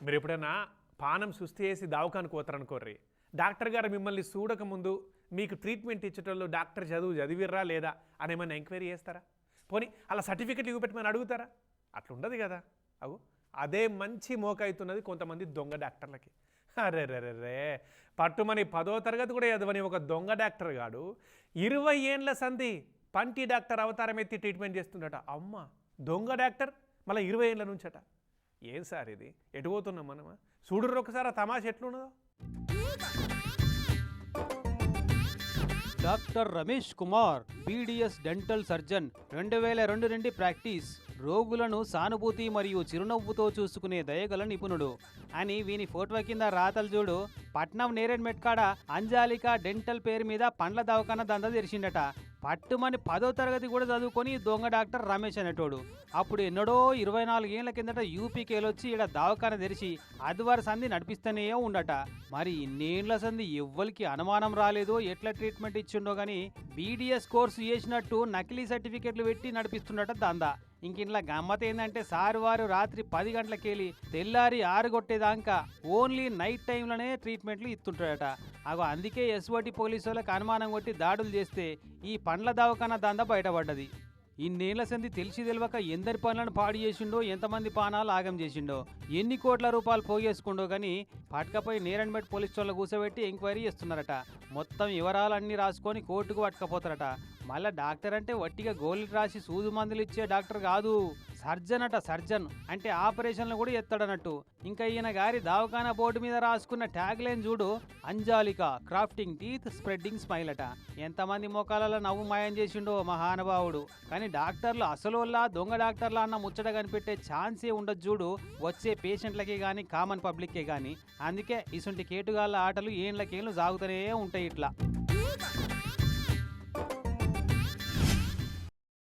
మీరు ఎప్పుడైనా పానం సుస్థి చేసి దవాఖానకు పోతారనుకోర్రి, డాక్టర్ గారు మిమ్మల్ని చూడకముందు మీకు ట్రీట్మెంట్ ఇచ్చేటోళ్ళు డాక్టర్ చదివిర్రా లేదా అని ఏమైనా ఎంక్వైరీ చేస్తారా? పోనీ అలా సర్టిఫికెట్ ఇవ్వపెట్టమని అడుగుతారా? అట్లుండదు కదా. అవు అదే మంచి మోకవుతున్నది కొంతమంది దొంగ డాక్టర్లకి. అరే రే రే రే పట్టుమని 10వ తరగతి కూడా చదవని ఒక దొంగ డాక్టర్ గాడు 20 ఏండ్ల సంధి పంటి డాక్టర్ అవతారం ఎత్తి ట్రీట్మెంట్ చేస్తుండట. అమ్మ దొంగ డాక్టర్ మళ్ళీ 20 ఏండ్ల నుంచట. ఏం సార్ ఇది? ఎటు పోతున్నాం మనమా? చూడుర్రు ఒకసారి ఆ తమాష ఎట్లున్నదో. Doctor Ramesh Kumar BDS dental surgeon 2002 నుండి ప్రాక్టీస్. రోగులను సానుభూతి మరియు చిరునవ్వుతో చూసుకునే దయగల నిపుణుడు అని వీని ఫోటో కింద రాతలు చూడు. పట్నం నేరేడ్ మెట్కాడ అంజాలిక డెంటల్ పేరు మీద పండ్ల దవాఖాన దందా తెరిచిండట. పట్టుమని 10వ తరగతి కూడా చదువుకొని దొంగ డాక్టర్ రమేష్ అనేటోడు. అప్పుడు ఎన్నడో 24 ఏళ్ల కిందట యూపీకేలొచ్చి ఇక్కడ దవాఖాన తెరిచి ఆదివార సంధి నడిపిస్తూనే ఉండట. మరి ఇన్నేళ్ల సంధి ఎవ్వరికి అనుమానం రాలేదో, ఎట్లా ట్రీట్మెంట్ ఇచ్చిండో గానీ బీడీఎస్ కోర్సు చేసినట్టు నకిలీ సర్టిఫికెట్లు పెట్టి నడిపిస్తుండట దందా. ఇంకిట్లా గమ్మత్ ఏంటంటే సార్ వారు రాత్రి 10 గంటలకెళ్ళి తెల్లారి 6 కొట్టేదాకా ఓన్లీ నైట్ టైంలోనే ట్రీట్మెంట్లు ఇస్తుంటాడట. అందుకే ఎస్ఓటి పోలీసు వాళ్ళకి అనుమానం కొట్టి దాడులు చేస్తే ఈ పండ్ల దవాఖాన దందా బయటపడ్డది. ఇన్నేళ్ల సంధి తెలిసి తెలియక ఎందరి పనులను పాడు చేసిండో, ఎంతమంది పానాలు ఆగం చేసిండో, ఎన్ని కోట్ల రూపాయలు పోగేసుకుండో కానీ పట్టుకపోయి నేరన్బెట్ పోలీస్ స్టేషన్లో కూర్చోబెట్టి ఎంక్వైరీ చేస్తున్నారట. మొత్తం వివరాలన్నీ రాసుకొని కోర్టుకు పట్టుకపోతారట. మళ్ళీ డాక్టర్ అంటే వట్టిగా గోళీలు రాసి సూదు మందులు ఇచ్చే డాక్టర్ కాదు, సర్జన్ అట. సర్జన్ అంటే ఆపరేషన్లు కూడా ఎత్తాడన్నట్టు. ఇంకా ఈయన గారి దవాఖానా బోర్డు మీద రాసుకున్న ట్యాగ్ లైన్ చూడు, అంజాలిక క్రాఫ్టింగ్ టీత్ స్ప్రెడ్డింగ్ స్మైల్ అట. ఎంతమంది మోకాలలో నవ్వు మాయం చేసిండో మహానుభావుడు. కానీ డాక్టర్లు అసలోల్లా దొంగ డాక్టర్లా అన్న ముచ్చట కనిపెట్టే ఛాన్సే ఉండదు చూడు వచ్చే పేషెంట్లకే కానీ కామన్ పబ్లిక్కే కానీ. అందుకే ఇసుంటి కేటుగాళ్ళ ఆటలు ఏండ్లకేళ్ళు సాగుతూనే ఉంటాయి ఇట్లా.